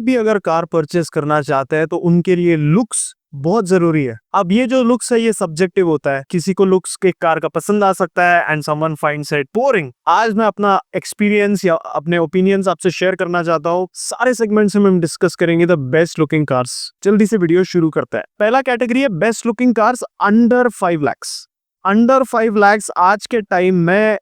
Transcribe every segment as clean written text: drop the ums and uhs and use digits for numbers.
भी अगर car purchase करना चाहते हैं तो उनके लिए लुक्स बहुत जरूरी है। अब ये जो लुक्स है ये सब्जेक्टिव होता है, किसी को लुक्स के कार का पसंद आ सकता है and someone finds it boring. आज मैं अपना एक्सपीरियंस या अपने ओपिनियंस आपसे शेयर करना चाहता हूँ। सारे सेगमेंट्स में हम डिस्कस करेंगे द बेस्ट लुकिंग कार्स। जल्दी से वीडियो शुरू करते हैं। पहला कैटेगरी है best looking cars under 5 lakhs। Under 5 lakhs आज के टाइम में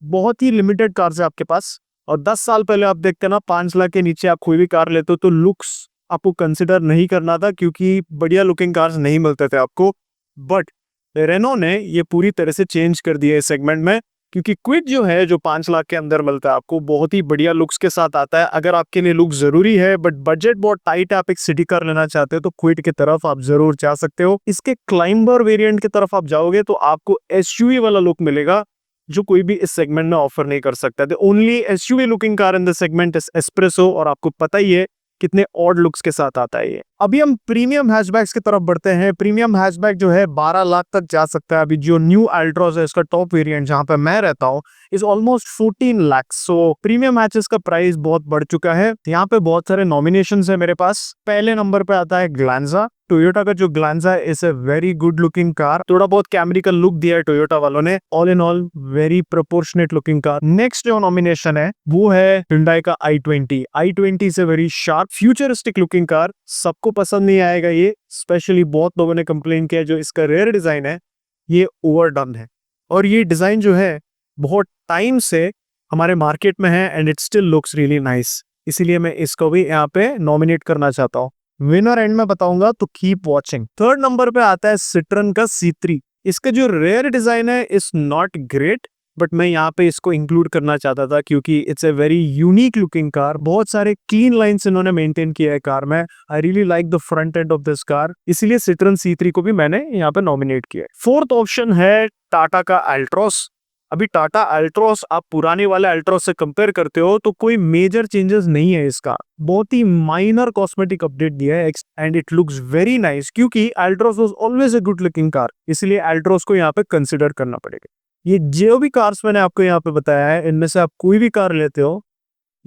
बहुत ही लिमिटेड कार्स है आपके पास, और 10 साल पहले आप देखते ना 5 लाख के नीचे आप कोई भी कार लेते हो तो लुक्स आपको कंसिडर नहीं करना था, क्योंकि बढ़िया लुकिंग कार्स नहीं मिलते थे आपको। बट रेनो ने ये पूरी तरह से चेंज कर दिया इस सेगमेंट में, क्योंकि क्विड जो है जो 5 लाख के अंदर मिलता है आपको, बहुत ही बढ़िया लुक्स के साथ आता है। अगर आपके लिए लुक जरूरी है बट बजट बहुत टाइट है, आप एक सिटी कार लेना चाहते हो तो क्विड की तरफ आप जरूर जा सकते हो। इसके क्लाइंबर वेरिएंट की तरफ आप जाओगे तो आपको एसयूवी वाला लुक मिलेगा जो कोई भी इस सेगमेंट में ऑफर नहीं कर सकता। The only SUV looking car in the segment is espresso, और आपको पता ही है कितने ऑड लुक्स के साथ आता है ये। अभी हम प्रीमियम हैचबैक्स की तरफ बढ़ते हैं। प्रीमियम हैचबैक जो है 12 लाख तक जा सकता है। अभी जो न्यू अल्ट्रॉस है इसका टॉप वेरिएंट जहां पे मैं रहता हूँ is almost 14 lakh. So premium hatches का प्राइस बहुत बढ़ चुका है। यहाँ पे बहुत सारे नॉमिनेशंस है मेरे पास। पहले नंबर पे आता है ग्लैंजा। टोयोटा का जो Glanza is a very good looking car. थोड़ा बहुत कैमरी का लुक दिया है टोयोटा वालों ने। All in all very proportionate looking car. Next जो नॉमिनेशन है वो है Hyundai का i20। i20 is a very sharp futuristic looking car. सबको पसंद नहीं आएगा ये, स्पेशली बहुत लोगों ने कंप्लेन किया जो इसका रेयर डिजाइन है ये ओवरडन है, और ये डिजाइन जो है बहुत टाइम से हमारे मार्केट में है and it still looks really nice. इसीलिए मैं इसको भी यहाँ पे नॉमिनेट करना चाहता हूँ। विनर एंड में बताऊंगा तो कीप वॉचिंग। थर्ड नंबर पे आता है सिट्रन का C3। इसका जो रेयर डिजाइन है इज नॉट ग्रेट, बट मैं यहाँ पे इसको इंक्लूड करना चाहता था क्योंकि it's a very unique looking car. बहुत सारे क्लीन लाइंस इन्होंने मेंटेन किया है कार में। आई really like the front end of this car, इसीलिए सिट्रन C3 को भी मैंने यहाँ पे नॉमिनेट किया है। फोर्थ ऑप्शन है टाटा का अल्ट्रॉस। अभी टाटा अल्ट्रॉस आप पुराने वाले अल्ट्रॉस से कंपेयर करते हो तो कोई मेजर चेंजेस नहीं है इसका। बहुत ही माइनर कॉस्मेटिक अपडेट दिया है and it looks very nice, क्योंकि Altroz was always a good looking car, इसलिए अल्ट्रॉस को यहाँ पे कंसिडर करना पड़ेगा। ये जो भी कार्स मैंने आपको यहाँ पे बताया है इनमें से आप कोई भी कार लेते हो,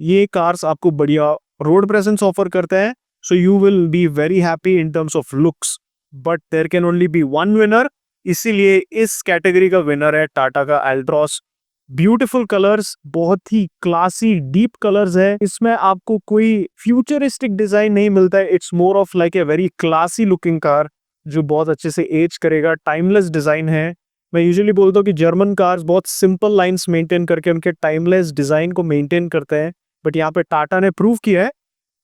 ये कार्स आपको बढ़िया रोड प्रेजेंस ऑफर करते हैं, so you will be very happy in terms of looks. But there can only be one winner, इसीलिए इस कैटेगरी का विनर है टाटा का अल्ट्रॉस। ब्यूटीफुल कलर्स, बहुत ही क्लासी डीप कलर्स है। इसमें आपको कोई फ्यूचरिस्टिक डिजाइन नहीं मिलता है। It's more of like a very classy looking car जो बहुत अच्छे से एज करेगा। टाइमलेस डिजाइन है। मैं यूजुअली बोलता हूँ कि जर्मन कार्स बहुत सिंपल लाइंस मेंटेन करके उनके टाइमलेस डिजाइन को मेंटेन करते हैं, बट यहाँ पे टाटा ने प्रूव किया है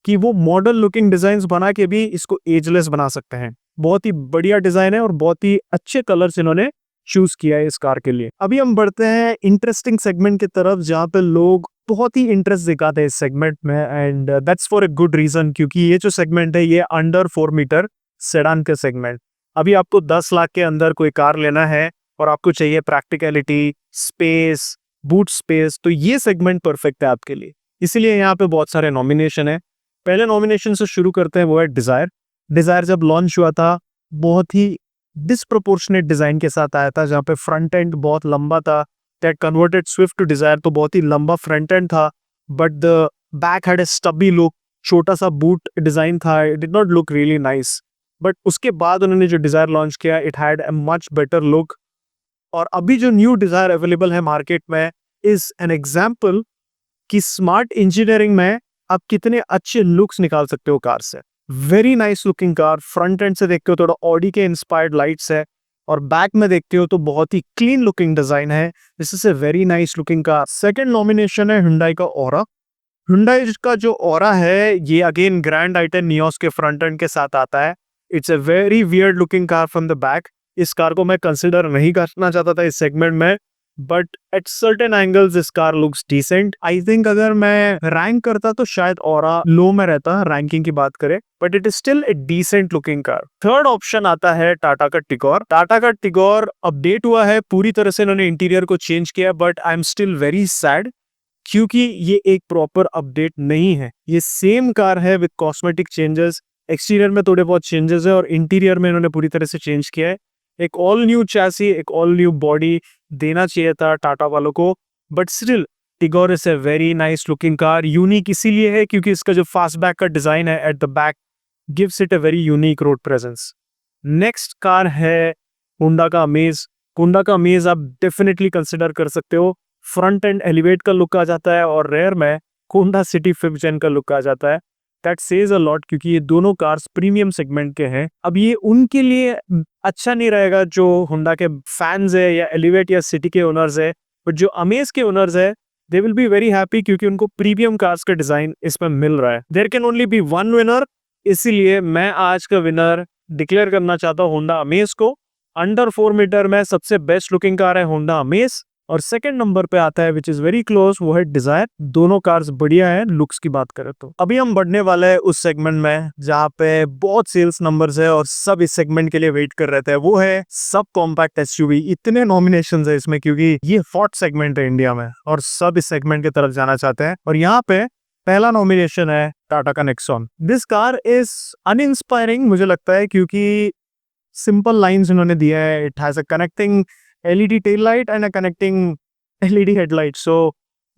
कि वो मॉडर्न लुकिंग डिजाइन बना के भी इसको एजलेस बना सकते हैं। बहुत ही बढ़िया डिजाइन है और बहुत ही अच्छे कलर्स इन्होंने चूज किया है इस कार के लिए। अभी हम बढ़ते हैं इंटरेस्टिंग सेगमेंट की तरफ जहां पे लोग बहुत ही इंटरेस्ट दिखाते हैं इस सेगमेंट में, and that's for a good reason, क्योंकि ये जो सेगमेंट है ये अंडर 4 मीटर सेडान का सेगमेंट। अभी आपको 10 लाख के अंदर कोई कार लेना है और आपको चाहिए प्रैक्टिकलिटी, स्पेस, बूट स्पेस, तो ये सेगमेंट परफेक्ट है आपके लिए। इसीलिए यहाँ पे बहुत सारे नॉमिनेशन है। पहले नॉमिनेशन से शुरू करते हैं, वो है डिजायर। डिजायर जब लॉन्च हुआ था बहुत ही डिसप्रोपोर्शनेट डिजाइन के साथ आया था, जहाँ पे फ्रंट एंड बहुत लंबा था। That converted Swift to Dzire, तो बहुत ही लंबा फ्रंट एंड था, but the back had a stubby look. छोटा सा बूट डिजाइन था, it did not look really nice. But उसके बाद उन्होंने जो डिजायर लॉन्च किया it had a much better look. और अभी जो न्यू डिजायर अवेलेबल है मार्केट में इज एन एग्जाम्पल कि स्मार्ट इंजीनियरिंग में आप कितने अच्छे लुक्स निकाल सकते हो कार से। Very nice looking car. Front end से देखते हो थोड़ा ऑडी के इंस्पायर्ड लाइट्स है, और बैक में देखते हो तो बहुत ही क्लीन लुकिंग डिजाइन है। This is a very nice looking car. Second nomination है Hyundai का ऑरा। Hyundai का जो ऑरा है ये अगेन ग्रैंड आइटन नियोस के फ्रंट एंड के साथ आता है। It's a very weird looking car from the back. इस कार को मैं कंसिडर नहीं करना चाहता था इस सेगमेंट में, but at certain angles this car looks decent. I think अगर मैं रैंक करता तो शायद ऑरा लो में रहता रैंकिंग की बात करें, but it is still a decent looking car. Third option आता है टाटा का टिगोर। टाटा का टिगोर अपडेट हुआ है, पूरी तरह से इन्होंने इंटीरियर को चेंज किया, but I am still very sad क्योंकि ये एक प्रॉपर अपडेट नहीं है। ये सेम कार है विद कॉस्मेटिक चेंजेस। एक्सटीरियर में थोड़े बहुत चेंजेस है और इंटीरियर में इन्होंने पूरी तरह से चेंज किया है। एक ऑल न्यू चैसी, एक ऑल न्यू बॉडी देना चाहिए था टाटा वालों को, but still Tigor is a very nice looking car. Unique इसीलिए है क्योंकि इसका जो फास्टबैक का डिजाइन है at the back gives it a very unique road presence. Next car है होंडा का अमेज। होंडा का अमेज आप डेफिनेटली कंसिडर कर सकते हो। फ्रंट एंड एलिवेट का लुक आ जाता है और रेयर में होंडा सिटी 5th जेन का लुक आ जाता है। दैट सेज अ लॉट क्योंकि ये दोनों कार्स प्रीमियम सेगमेंट के हैं। अब ये उनके लिए अच्छा नहीं रहेगा जो होंडा के फैंस है या एलिवेट या सिटी के ओनर्स है, बट जो अमेज के ओनर्स है they will be very happy क्योंकि उनको प्रीमियम कार्स का डिजाइन इसमें मिल रहा है। There can only be one winner, इसीलिए मैं आज का विनर डिक्लेयर करना चाहता हूँ होंडा अमेज को। अंडर 4 मीटर में सबसे बेस्ट लुकिंग कार है होंडा अमेज और सेकंड नंबर पे आता है विच इज वेरी क्लोज, वो है डिजायर। दोनों कार्स बढ़िया है लुक्स की बात करें तो। अभी हम बढ़ने वाले हैं उस सेगमेंट में जहाँ पे बहुत सेल्स नंबर्स है और सब इस सेगमेंट के लिए वेट कर रहे थे, वो है सब कॉम्पैक्ट एसयूवी। इतने नॉमिनेशंस है इसमें क्योंकि ये हॉट सेगमेंट है इंडिया में और सब इस सेगमेंट की तरफ जाना चाहते हैं। और यहाँ पे पहला नॉमिनेशन है टाटा का Nexon. This car is uninspiring मुझे लगता है क्योंकि सिंपल लाइंस इन्होंने दिया है। It has a connecting LED tail light and a connecting LED headlight. So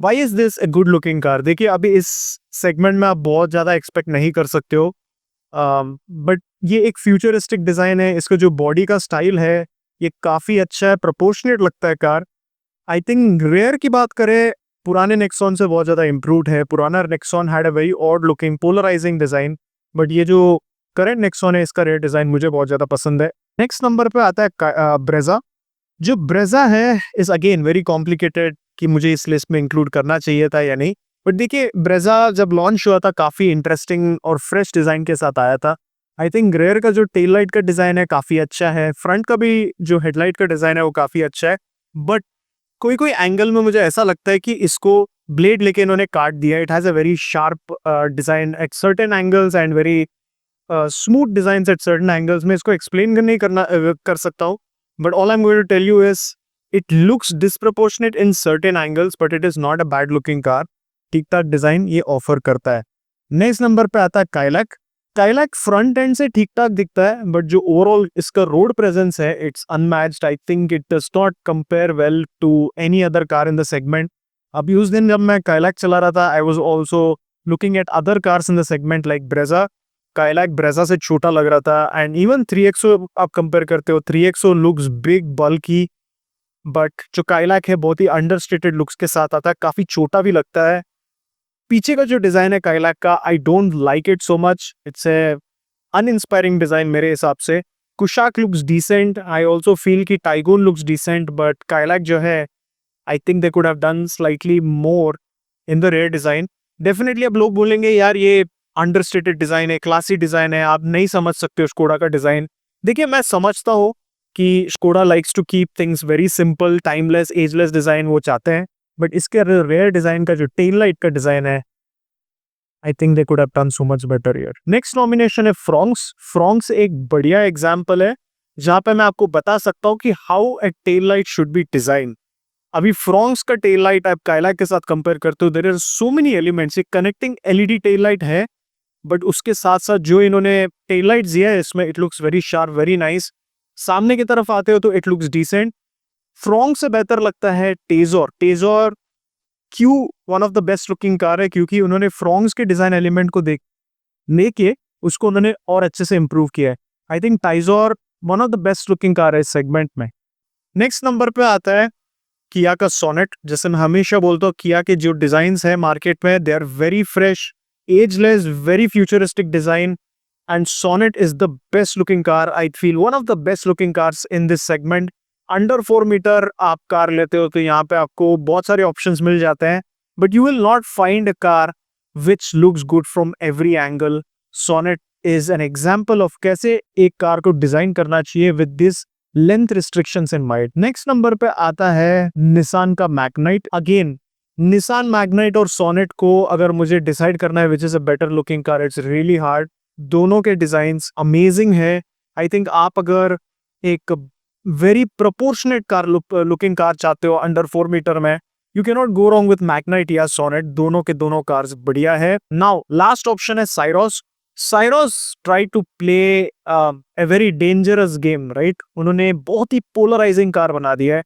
why is this a good looking car? देखिए अभी इस सेगमेंट में आप बहुत ज़्यादा एक्सपेक्ट नहीं कर सकते हो, बट ये एक फ्यूचरिस्टिक डिज़ाइन है। इसका जो बॉडी का स्टाइल है ये काफ़ी अच्छा है, प्रोपोर्शनेट लगता है कार। आई थिंक रेयर की बात करें पुराने नेक्सॉन से बहुत ज़्यादा इम्प्रूव्ड है। पुराना Nexon had a very odd looking polarising design, but ये जो करंट नेक्सॉन है इसका रेयर डिज़ाइन मुझे बहुत ज़्यादा पसंद है। नेक्स्ट नंबर पे आता है ब्रेजा। जो ब्रेजा है इज अगेन वेरी कॉम्प्लिकेटेड कि मुझे इस लिस्ट में इंक्लूड करना चाहिए था या नहीं, बट देखिए ब्रेजा जब लॉन्च हुआ था काफ़ी इंटरेस्टिंग और फ्रेश डिज़ाइन के साथ आया था। आई थिंक रेयर का जो टेल लाइट का डिज़ाइन है काफ़ी अच्छा है, फ्रंट का भी जो हेडलाइट का डिज़ाइन है वो काफ़ी अच्छा है, बट कोई कोई एंगल में मुझे ऐसा लगता है कि इसको ब्लेड लेके इन्होंने काट दिया। It has a very sharp design eight certain angles and very smooth design eight certain angles. मैं इसको एक्सप्लेन नहीं कर सकता हूँ, but all I'm going to tell you is it looks disproportionate in certain angles but it is not a bad looking car। ठीक ठाक design ये offer करता है। नेक्स्ट नंबर पे आता है काइलैक। काइलैक फ्रंट एंड से ठीक ठाक दिखता है बट जो ओवरऑल इसका रोड प्रेजेंस है it's unmatched. I think it does not compare well to any other car in the segment. अभी उस दिन जब मैं काइलैक चला रहा था I was also looking at other cars in the segment like Brezza. Kylaq Brezza से छोटा लग रहा था एंड इवन 3XO आप कंपेयर करते हो 3XO looks big bulky, but जो काइलैक है बहुत ही अंडरस्टेटेड लुक्स के साथ आता है, काफी छोटा भी लगता है। पीछे का जो डिजाइन है काइलैक का I don't like it so much, it's a uninspiring design मेरे हिसाब से। Kushaq looks decent, I also feel कि Taigun looks decent, but Kylaq जो है I think they could have done slightly more in the rear design. Definitely अब लोग बोलेंगे यार ये अंडरस्टेटेड डिजाइन है, क्लासी डिजाइन है, आप नहीं समझ सकते हो स्कोडा का डिजाइन। देखिए मैं समझता हूँ कि Skoda likes to keep things very simple, timeless, ageless design वो चाहते हैं, बट इसके रेयर डिजाइन का जो टेल लाइट का डिजाइन है I think they could have done so much better here. Next nomination है फ्रॉन्क्स। फ्रॉन्क्स एक बढ़िया एग्जांपल है जहां पे मैं आपको बता सकता हूँ कि how a tail light should be design. अभी फ्रॉन्क्स का टेल लाइट आप काइलैक के साथ कंपेयर करते हो, there are so many elements. एक कनेक्टिंग LED टेल लाइट है बट उसके साथ साथ जो इन्होंने टेल लाइट दिया है इसमें it looks very sharp, very nice. सामने की तरफ आते हो तो इट लुक्स डिसेंट। फ्रॉन्क्स से बेहतर लगता है टेजोर। टेजोर क्यों one of the best looking car है क्योंकि उन्होंने फ्रॉन्क्स के डिजाइन एलिमेंट को लेके उसको उन्होंने और अच्छे से इंप्रूव किया है। I think Taisor one of the best looking car है इस सेगमेंट में। नेक्स्ट नंबर पे आता है किया का सोनेट। जैसे मैं हमेशा बोलता हूँ किया के जो डिजाइन्स है मार्केट में they are very fresh, ageless, very futuristic design, and Sonnet is the best looking car. I feel one of the best looking cars in this segment. Under 4 metre आप कार लेते हो तो यहाँ पे आपको बहुत सारे ऑप्शंस मिल जाते हैं, but you will not find a car which looks good from every angle. Sonet is an example of कैसे एक कार को डिजाइन करना चाहिए with this length restrictions in mind. Next number पे आता है निसान का मैग्नाइट। अगेन निसान मैग्नाइट और सोनेट को अगर मुझे डिसाइड करना है which is a better looking car, it's really hard. दोनों के डिजाइन्स अमेजिंग है। आई थिंक आप अगर एक very proportionate car looking car चाहते हो अंडर 4 मीटर में, you can not go wrong with Magnite या सोनेट। दोनों के दोनों कार्स बढ़िया है। नाउ लास्ट ऑप्शन है Syros. Syros try to play a very dangerous game, right. उन्होंने बहुत ही पोलराइजिंग कार बना दिया है।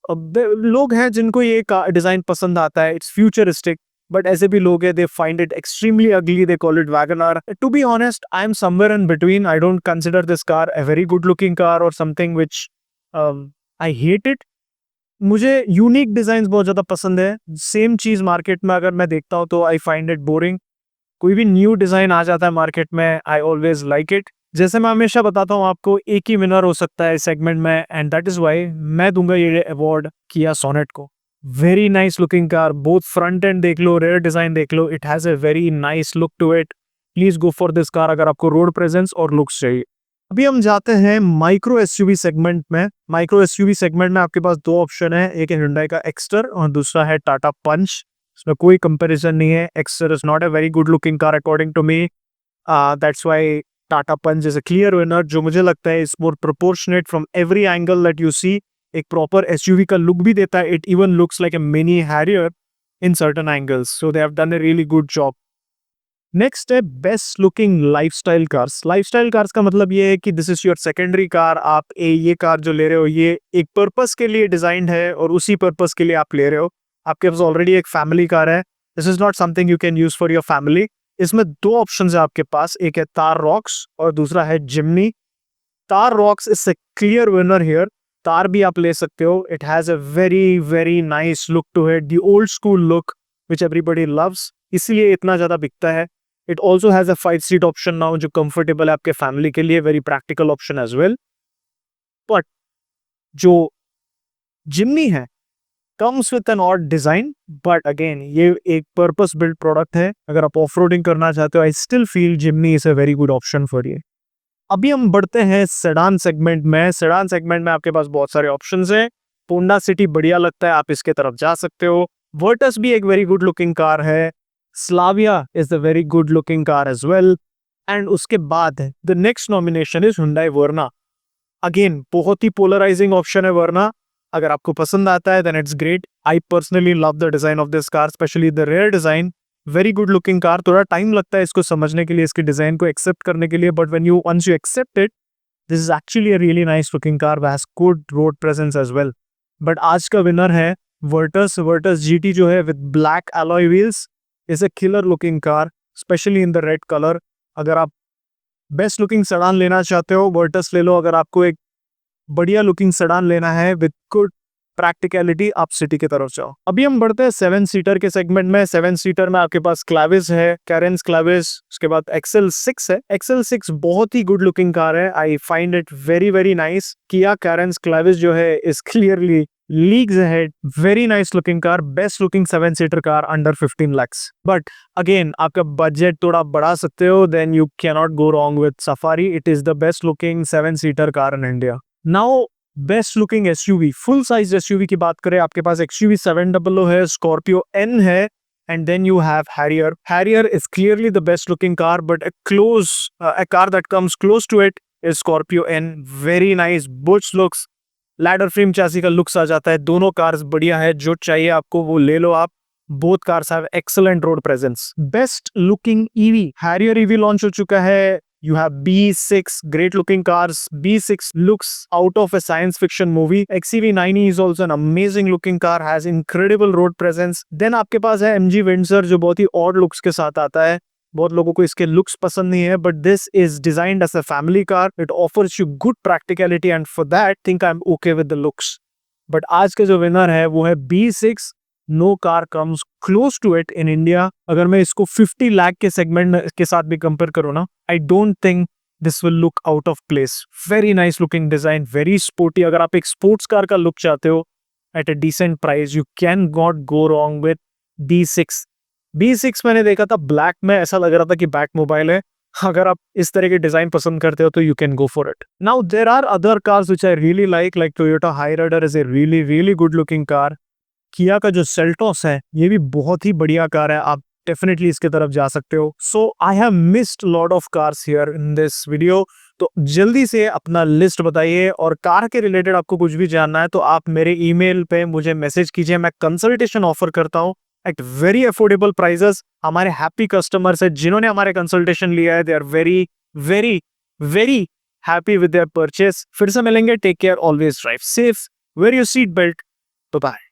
लोग हैं जिनको ये डिजाइन पसंद आता है, इट्स फ्यूचरिस्टिक, बट ऐसे भी लोग हैं they find it extremely ugly, they call it WagonR. To be honest, I am somewhere in between. I don't consider this car a very good looking car और something which I hate it. मुझे unique design बहुत ज्यादा पसंद है. Same चीज market में अगर मैं देखता हूँ तो आई फाइंड इट बोरिंग. कोई भी न्यू डिजाइन आ जाता है मार्केट में, आई ऑलवेज लाइक इट. जैसे मैं हमेशा बताता हूँ आपको, एक ही विनर हो सकता है इस सेगमेंट में, एंड दैट इज वाई मैं दूंगा ये अवार्ड किया सोनेट को. Very nice looking car, both front end देख लो, रेयर डिजाइन देख लो, it has a very nice look to it. Please go for this car अगर आपको रोड प्रेजेंस और लुक्स चाहिए. अभी हम जाते हैं माइक्रो एसयूवी सेगमेंट में. माइक्रो एसयूवी सेगमेंट में आपके पास दो ऑप्शन है, एक है Hyundai का एक्स्टर और दूसरा है टाटा पंच. इसमें कोई कंपैरिजन नहीं है. Exter is not a very good looking car according to me. That's why Tata Punch is a clear winner. जो मुझे लगता है is more proportionate from every angle that you see. एक प्रॉपर एसयूवी का लुक भी देता है. It even looks like a mini Harrier in certain angles, so they have done a really good job. Next है best looking lifestyle cars. Lifestyle cars का मतलब ये है कि this is your secondary car. आप ये कार जो ले रहे हो ये एक पर्पस के लिए डिजाइंड है और उसी पर्पस के लिए आप ले रहे हो. आपके पास ऑलरेडी एक फैमिली कार है. This is not something you can use for your family. इसमें दो ऑप्शंस है आपके पास, एक है तार रॉक्स और दूसरा है Jimny. Thar Roxx is a clear winner here. Thar भी आप ले सकते हो. It has a very very nice look to it, the old school look which everybody loves, इसलिए इतना ज्यादा बिकता है. It also has a 5 seat option now जो कंफर्टेबल है आपके फैमिली के लिए, very practical option as well. But जो जिम्नी है comes with an odd design, but again ये एक पर्पस बिल्ड प्रोडक्ट है. अगर आप ऑफ रोडिंग करना चाहते हो, I still feel Jimny is a very good option for you. अभी हम बढ़ते हैं सेडान सेगमेंट में. सेडान सेगमेंट में आपके पास बहुत सारे ऑप्शंस हैं. होंडा सिटी बढ़िया लगता है, आप इसके तरफ जा सकते हो. वर्टस भी एक वेरी गुड लुकिंग कार है. Slavia is a very good looking car as well. And उसके बाद the next nomination is Hyundai Verna. Again बहुत ही पोलराइजिंग ऑप्शन है वर्ना. अगर आपको पसंद आता है then it's great. I personally love the design of this car, specially the rear design. Very good looking car. थोड़ा टाइम लगता है इसको समझने के लिए, इसके डिजाइन को एक्सेप्ट करने के लिए, but when you once you accept it, this is actually a really nice looking car, has good road presence as well. But आज का विनर है वर्टस. वर्टस जीटी जो है with black alloy wheels is a killer looking car, specially in the red colour. अगर आप best looking sedan लेना चाहते हो, वर्टस ले लो. अगर आपको एक बढ़िया लुकिंग सेडान लेना है विद गुड प्रैक्टिकलिटी, आप सिटी की तरफ जाओ. अभी हम बढ़ते हैं 7 सीटर के सेगमेंट में. 7 सीटर में आपके पास क्लाविस है, कैरेंस क्लाविस. उसके बाद XL6 है. XL6 बहुत ही गुड लुकिंग कार है. I find it very very nice. Kia Carens Clavis जो है is clearly leagues ahead. Very nice looking car, best looking 7 seater car under 15 lakhs. But again आपका budget थोड़ा बढ़ा सकते हो, then you can not go wrong with Safari. It is the best looking 7 seater car in India. Now best looking SUV, full size SUV की बात करें, आपके पास XUV700 है, स्कॉर्पियो N है, and then you have Harrier. Harrier is clearly the best looking car, but a car that comes close to it is Scorpio N. Very nice, butch looks, ladder frame chassis का looks आ जाता है. दोनों cars बढ़िया है, जो चाहिए आपको वो ले लो आप. Both cars have excellent road presence. Best looking EV, Harrier EV launch हो चुका है. You have B6, great looking cars. B6 looks out of a science fiction movie. XEV9E is also an amazing looking car, has incredible road presence. Then आपके पास है MG Windsor जो बहुत ही odd looks के साथ आता है. बहुत लोगों को इसके लुक्स पसंद नहीं है, but this is designed as a family car. It offers you good practicality and for that think I am okay with the looks. But आज के जो विनर है वो है B6. No car comes close to it in India. अगर मैं इसको 50 लाख के सेगमेंट के साथ भी कंपेयर करूँ ना, I don't think this will look out of place. Very nice looking design, very sporty. अगर आप एक स्पोर्ट्स कार का लुक चाहते हो at a decent price, you can not go wrong with B6. B6 मैंने देखा था ब्लैक में, ऐसा लग रहा था कि बैक मोबाइल है. अगर आप इस तरह के डिजाइन पसंद करते हो तो you can go for it. Now there are other cars which I really like Toyota Hyryder is a really really good looking car. Kia का जो सेल्टोस है ये भी बहुत ही बढ़िया कार है, आप डेफिनेटली इसके तरफ जा सकते हो. So I have missed lot of cars here in this video. तो जल्दी से अपना लिस्ट बताइए, और कार के रिलेटेड आपको कुछ भी जानना है तो आप मेरे ईमेल पे मुझे मैसेज कीजिए. मैं कंसल्टेशन ऑफर करता हूँ एट वेरी अफोर्डेबल प्राइजेस. हमारे हैप्पी कस्टमर्स है जिन्होंने हमारे कंसल्टेशन लिया है, they are very very very happy with their purchase. फिर से मिलेंगे. Take care, always drive safe, wear your seat belt. Bye.